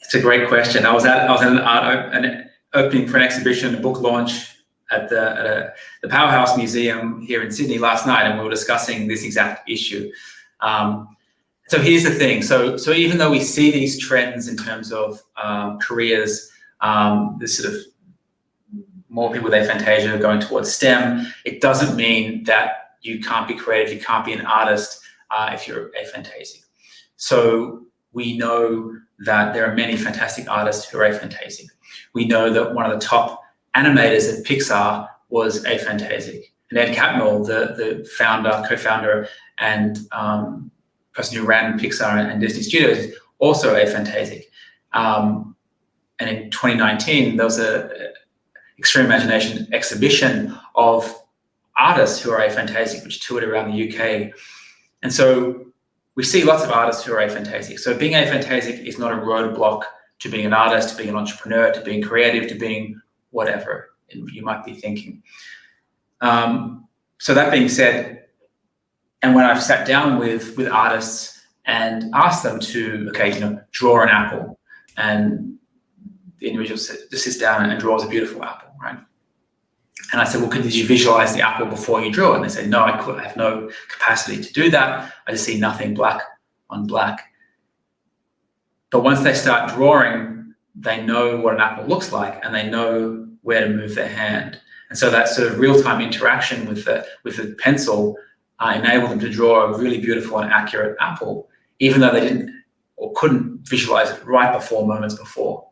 It's a great question. I was at an opening for an exhibition, a book launch at the Powerhouse Museum here in Sydney last night, and we were discussing this exact issue. So here's the thing. So even though we see these trends in terms of careers, this sort of more people with aphantasia going towards STEM, it doesn't mean that you can't be creative, you can't be an artist if you're aphantasic. So we know that there are many fantastic artists who are aphantasic. We know that one of the top animators at Pixar was aphantasic. And Ed Catmull, the founder, co-founder, and person who ran Pixar and Disney Studios, is also aphantasic. And in 2019, there was a Extreme Imagination exhibition of artists who are aphantasic, which toured around the UK. And so we see lots of artists who are aphantasic. So being aphantasic is not a roadblock to being an artist, to being an entrepreneur, to being creative, to being whatever you might be thinking. So that being said, and when I've sat down with artists and asked them to, draw an apple, and the individual just sits down and draws a beautiful apple, right? And I said, well, did you visualize the apple before you drew it? And they said, no, I have no capacity to do that. I just see nothing black on black. But once they start drawing, they know what an apple looks like, and they know where to move their hand. And so that sort of real-time interaction with the pencil enabled them to draw a really beautiful and accurate apple, even though they didn't or couldn't visualize it right before, moments before.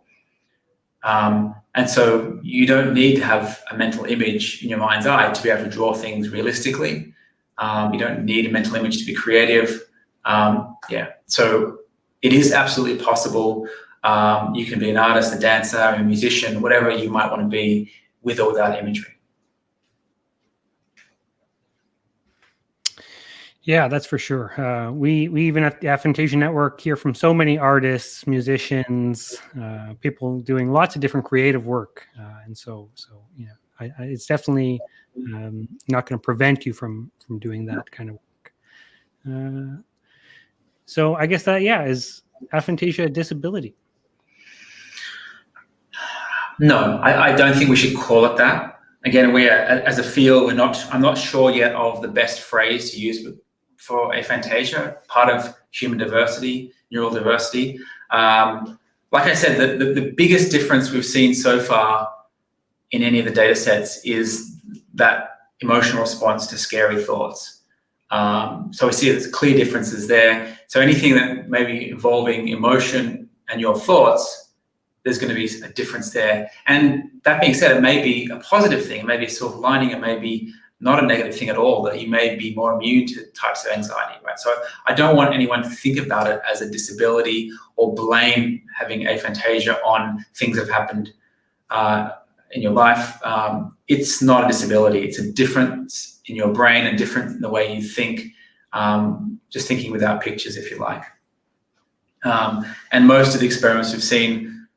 And so you don't need to have a mental image in your mind's eye to be able to draw things realistically. You don't need a mental image to be creative. So it is absolutely possible. You can be an artist, a dancer, a musician, whatever you might want to be, with or without imagery. Yeah, that's for sure. We even at the Aphantasia Network hear from so many artists, musicians, people doing lots of different creative work, and so it's definitely not going to prevent you from doing that kind of work. So I guess that is aphantasia a disability? No, I don't think we should call it that. Again, we are, as a field, I'm not sure yet of the best phrase to use for aphantasia, part of human diversity, neural diversity. Like I said, the biggest difference we've seen so far in any of the data sets is that emotional response to scary thoughts. So we see there's clear differences there. So anything that may be involving emotion and your thoughts, there's going to be a difference there. And that being said, it may be a positive thing, it may be a silver lining, it may be not a negative thing at all, that you may be more immune to types of anxiety, right? So I don't want anyone to think about it as a disability or blame having aphantasia on things that have happened in your life. It's not a disability. It's a difference in your brain and different in the way you think, just thinking without pictures, if you like. And most of the experiments we've seen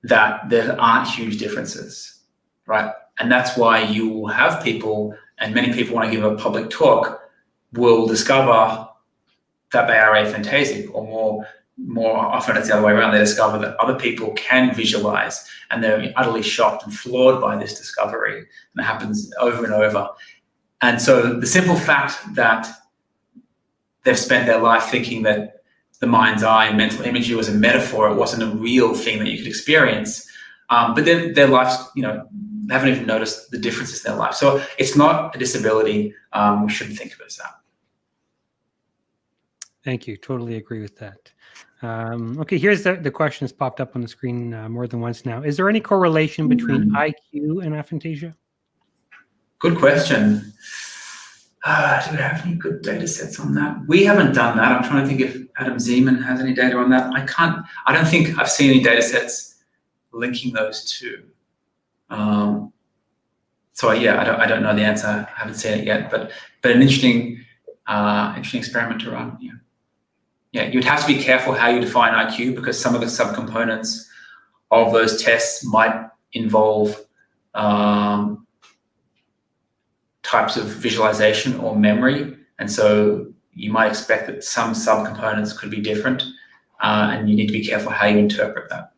that there aren't huge differences, right? And that's why you will have people, and many people when I give a public talk will discover that they are aphantasic, or more often it's the other way around. They discover that other people can visualize, and they're utterly shocked and floored by this discovery. And it happens over and over. And so the simple fact that they've spent their life thinking that the mind's eye and mental imagery was a metaphor, it wasn't a real thing that you could experience. But then their lives, they haven't even noticed the differences in their life. So it's not a disability. We shouldn't think of it as that. Thank you. Totally agree with that. Okay, here's the question that's popped up on the screen more than once now. Is there any correlation between IQ and aphantasia? Good question. Do we have any good data sets on that? We haven't done that. I'm trying to think if Adam Zeman has any data on that. I don't think I've seen any data sets linking those two. I don't know the answer. I haven't seen it yet, but an interesting experiment to run. Yeah, you'd have to be careful how you define IQ, because some of the subcomponents of those tests might involve types of visualization or memory, and so you might expect that some subcomponents could be different. and you need to be careful how you interpret that.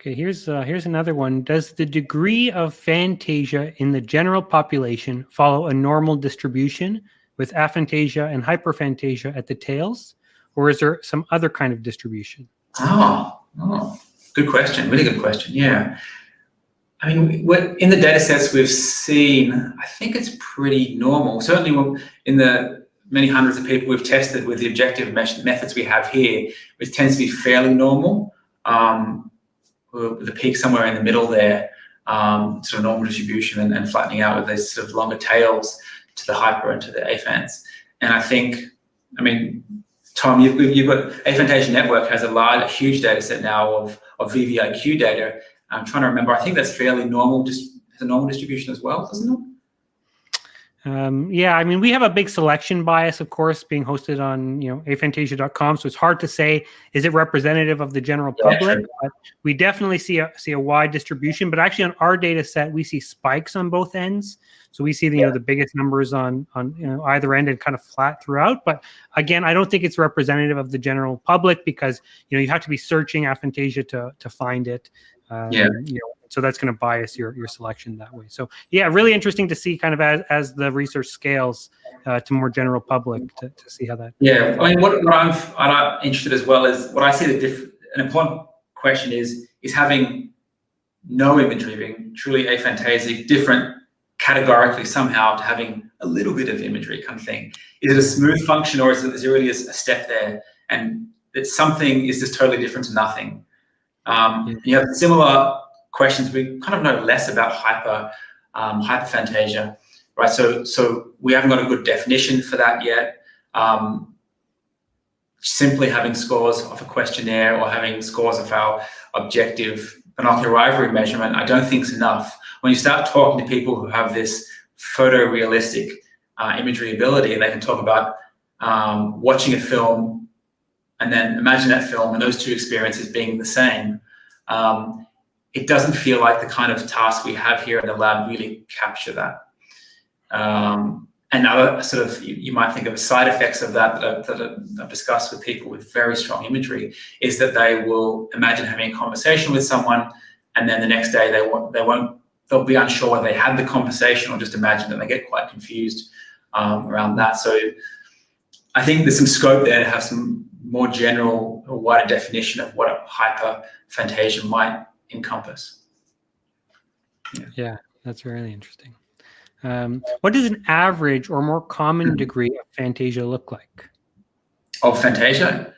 Okay, here's another one. Does the degree of aphantasia in the general population follow a normal distribution with aphantasia and hyperphantasia at the tails, or is there some other kind of distribution? Oh, good question. Really good question. Yeah. I mean, in the data sets we've seen, I think it's pretty normal. Certainly in the many hundreds of people we've tested with the objective methods we have here, it tends to be fairly normal. With the peak somewhere in the middle there, sort of normal distribution and flattening out with these sort of longer tails to the hyper and to the aphants. And I think, I mean, Tom, you've got Aphantasia Network has a huge data set now of VVIQ data. I'm trying to remember, I think that's fairly normal, just a normal distribution as well, doesn't it? Yeah, I mean, we have a big selection bias, of course, being hosted on, aphantasia.com. So it's hard to say, is it representative of the general public? Sure. But we definitely see a wide distribution. But actually, on our data set, we see spikes on both ends. So we see the biggest numbers on either end and kind of flat throughout. But again, I don't think it's representative of the general public because you have to be searching aphantasia to find it. So that's going to bias your selection that way. So yeah, really interesting to see kind of as the research scales to more general public to see how that. Yeah, I mean, what I'm interested as well is what I see an important question is having no imagery, being truly aphantasic, different categorically somehow to having a little bit of imagery kind of thing. Is it a smooth function or is there really a step there? And that something is just totally different to nothing. You have similar questions. We kind of know less about hyperphantasia, right? So we haven't got a good definition for that yet. Simply having scores of a questionnaire or having scores of our objective binocular rivalry measurement, I don't think is enough. When you start talking to people who have this photorealistic imagery ability, and they can talk about watching a film and then imagine that film and those two experiences being the same, it doesn't feel like the kind of task we have here in the lab really capture that. And other sort of, you might think of side effects of that I've discussed with people with very strong imagery, is that they will imagine having a conversation with someone, and then the next day they'll be unsure whether they had the conversation or just imagine it. They get quite confused around that. So I think there's some scope there to have some more general or wider definition of what a hyperphantasia might encompass. Yeah, that's really interesting. What does an average or more common degree of aphantasia look like? Of aphantasia?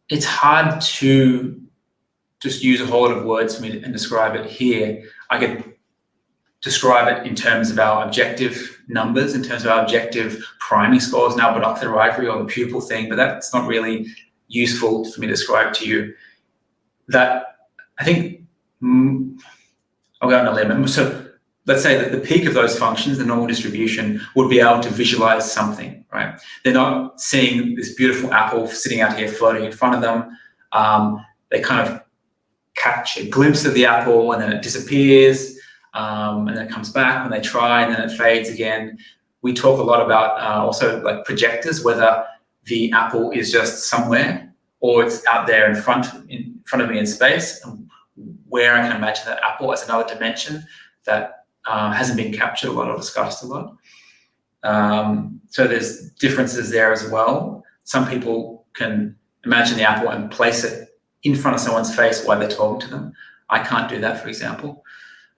It's hard to just use a whole lot of words for me and describe it here. I could describe it in terms of our objective numbers, in terms of our objective priming scores, now binocular rivalry or the pupil thing, but that's not really useful for me to describe to you. That, I think, I'll go on a limb. So let's say that the peak of those functions, the normal distribution, would be able to visualize something, right? They're not seeing this beautiful apple sitting out here floating in front of them. They kind of catch a glimpse of the apple and then it disappears, and then it comes back when they try, and then it fades again. We talk a lot about also like projectors, whether the apple is just somewhere or it's out there in front of me in space, and where I can imagine that apple as another dimension that hasn't been captured a lot or discussed a lot. So there's differences there as well. Some people can imagine the apple and place it in front of someone's face while they're talking to them. I can't do that, for example.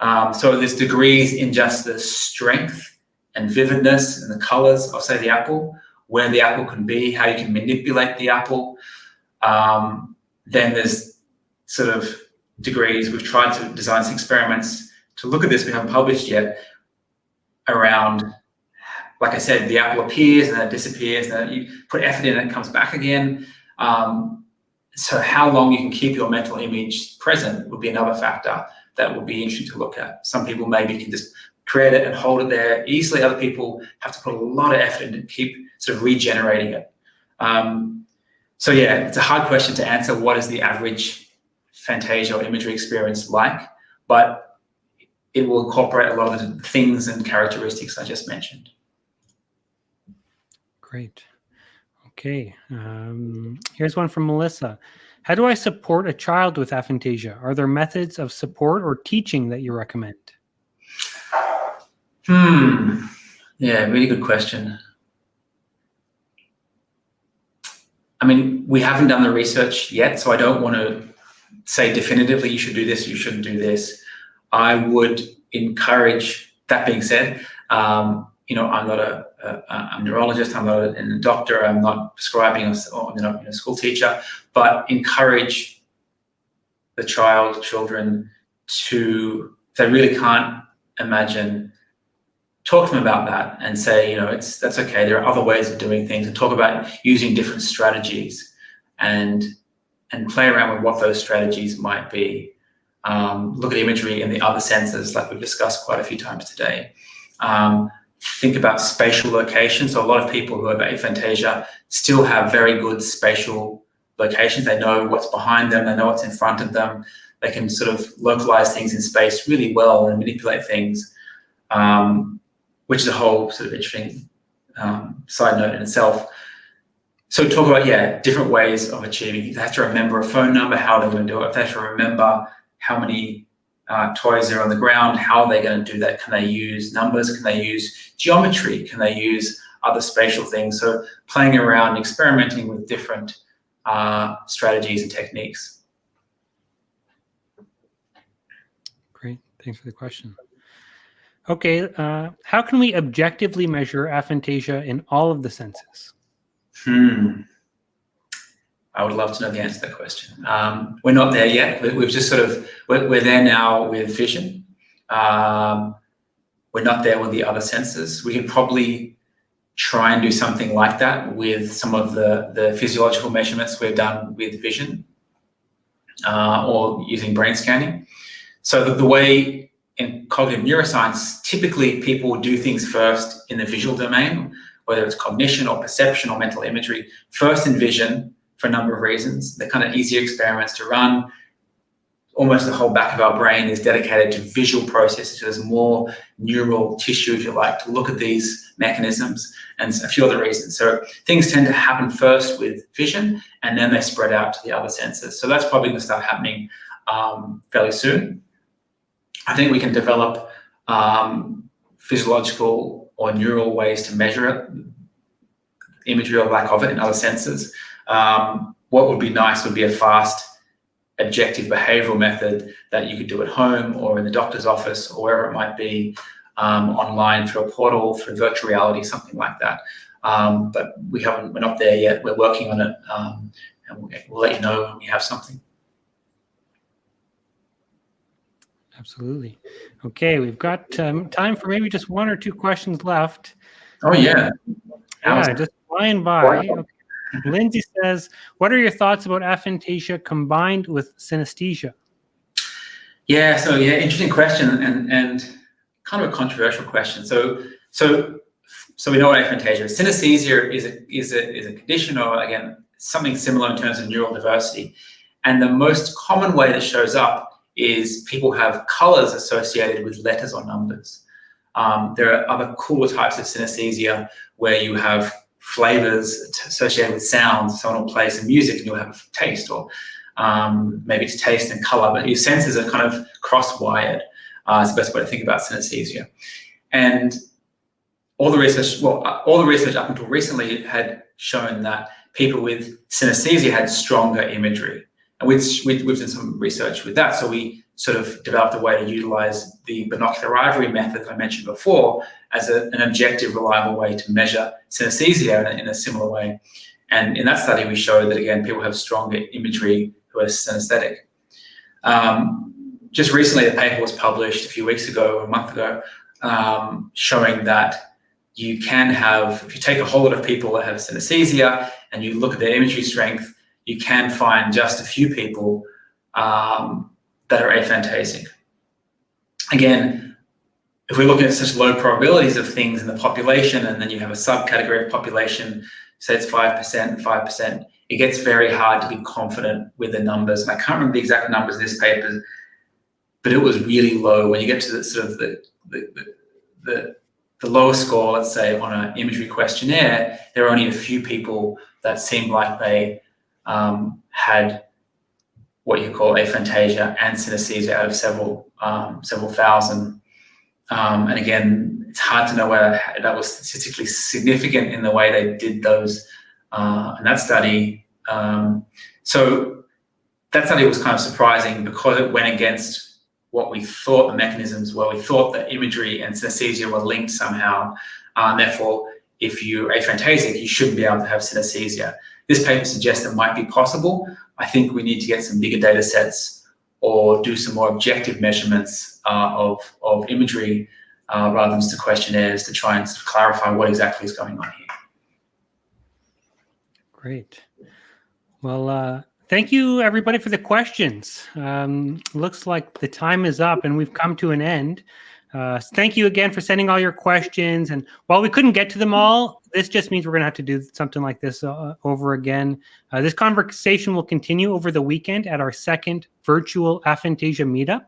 So there's degrees in just the strength and vividness and the colors of, say, the apple, where the apple can be, how you can manipulate the apple. Then there's sort of degrees. We've tried to design some experiments to look at this. We haven't published yet around, like I said, the apple appears and then it disappears, and then you put effort in and it comes back again. So how long you can keep your mental image present would be another factor that would be interesting to look at. Some people maybe can just create it and hold it there easily. Other people have to put a lot of effort in to keep sort of regenerating it. So yeah, it's a hard question to answer. What is the average aphantasia or imagery experience like? But it will incorporate a lot of the things and characteristics I just mentioned. Great. Okay. Here's one from Melissa. How do I support a child with aphantasia? Are there methods of support or teaching that you recommend? Yeah, really good question. I mean, we haven't done the research yet, so I don't want to say definitively you should do this, you shouldn't do this. I would encourage, that being said, I'm not a neurologist, I'm not a doctor, I'm not prescribing, or I'm not a school teacher, but encourage the children to, if they really can't imagine, talk to them about that and say, that's okay. There are other ways of doing things, and talk about using different strategies and play around with what those strategies might be. Look at imagery and the other senses, like we've discussed quite a few times today. Think about spatial location. So a lot of people who have aphantasia still have very good spatial locations. They know what's behind them. They know what's in front of them. They can sort of localize things in space really well and manipulate things, which is a whole sort of interesting side note in itself. So talk about, different ways of achieving. If they have to remember a phone number, how they're going to do it. If they have to remember how many toys are on the ground, how are they going to do that? Can they use numbers? Can they use geometry? Can they use other spatial things? So playing around, experimenting with different strategies and techniques. Great, thanks for the question. Okay, how can we objectively measure aphantasia in all of the senses? I would love to know the answer to that question. We're not there yet. We've just we're there now with vision. We're not there with the other senses. We can probably try and do something like that with some of the physiological measurements we've done with vision, or using brain scanning. So the way in cognitive neuroscience, typically people do things first in the visual domain, whether it's cognition or perception or mental imagery, first in vision for a number of reasons. They're kind of easier experiments to run. Almost the whole back of our brain is dedicated to visual processes. So there's more neural tissue, if you like, to look at these mechanisms, and a few other reasons. So things tend to happen first with vision, and then they spread out to the other senses. So that's probably going to start happening fairly soon. I think we can develop physiological or neural ways to measure it, imagery or lack of it in other senses. What would be nice would be a fast, objective behavioral method that you could do at home or in the doctor's office or wherever it might be, online through a portal, through virtual reality, something like that. But we're not there yet. We're working on it, and we'll let you know when we have something. Absolutely. Okay, we've got time for maybe just one or two questions left. Oh, yeah. Yeah, just flying by. Okay. Lindsay says, what are your thoughts about aphantasia combined with synesthesia? Yeah, interesting question and kind of a controversial question. So we know what aphantasia is. Synesthesia is a condition, or again, something similar in terms of neural diversity. And the most common way that shows up is people have colors associated with letters or numbers. There are other cooler types of synesthesia where you have flavors associated with sounds. Someone will play some music and you'll have taste, or maybe it's taste and color, but your senses are kind of cross-wired. It's the best way to think about synesthesia. And all the research up until recently had shown that people with synesthesia had stronger imagery. And we've done some research with that. So we sort of developed a way to utilize the binocular ivory method that I mentioned before as an objective, reliable way to measure synesthesia in a similar way. And in that study, we showed that, again, people have stronger imagery who are synesthetic. Just recently, the paper was published a few weeks ago, or a month ago, showing that you can have, if you take a whole lot of people that have synesthesia and you look at their imagery strength, you can find just a few people that are aphantasic. Again, if we're looking at such low probabilities of things in the population, and then you have a subcategory of population, say it's 5%, it gets very hard to be confident with the numbers. And I can't remember the exact numbers in this paper, but it was really low when you get to the sort of the the lowest score, let's say, on an imagery questionnaire, there are only a few people that seemed like they had what you call aphantasia and synesthesia out of several thousand. And again, it's hard to know whether that was statistically significant in the way they did those in that study. So that study was kind of surprising because it went against what we thought the mechanisms were. We thought that imagery and synesthesia were linked somehow. Therefore, if you're aphantasic, you shouldn't be able to have synesthesia. This paper suggests it might be possible. I think we need to get some bigger data sets or do some more objective measurements of imagery rather than just the questionnaires to try and sort of clarify what exactly is going on here. Great. Well, thank you, everybody, for the questions. Looks like the time is up and we've come to an end. Thank you again for sending all your questions. And while we couldn't get to them all, this just means we're going to have to do something like this over again. This conversation will continue over the weekend at our second virtual Aphantasia meetup.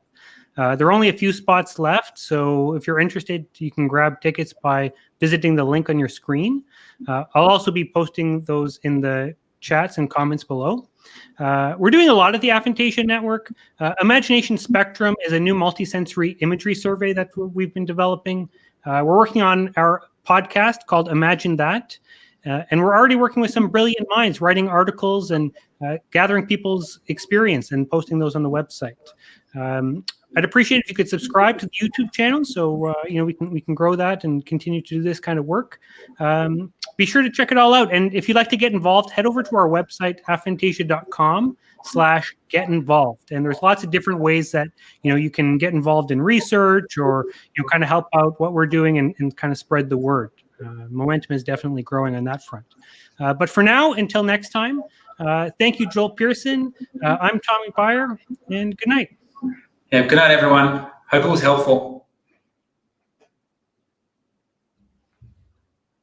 There are only a few spots left, so if you're interested, you can grab tickets by visiting the link on your screen. I'll also be posting those in the chats and comments below. We're doing a lot at the Aphantasia Network. Imagination Spectrum is a new multisensory imagery survey that we've been developing. We're working on our podcast called Imagine That. And we're already working with some brilliant minds, writing articles and gathering people's experience and posting those on the website. I'd appreciate it if you could subscribe to the YouTube channel so we can grow that and continue to do this kind of work. Be sure to check it all out. And if you'd like to get involved, head over to our website, aphantasia.com/get involved. And there's lots of different ways that you can get involved in research or kind of help out what we're doing and kind of spread the word. Momentum is definitely growing on that front. But for now, until next time, thank you, Joel Pearson. I'm Tommy Byer, and good night. Yeah, good night, everyone. Hope it was helpful.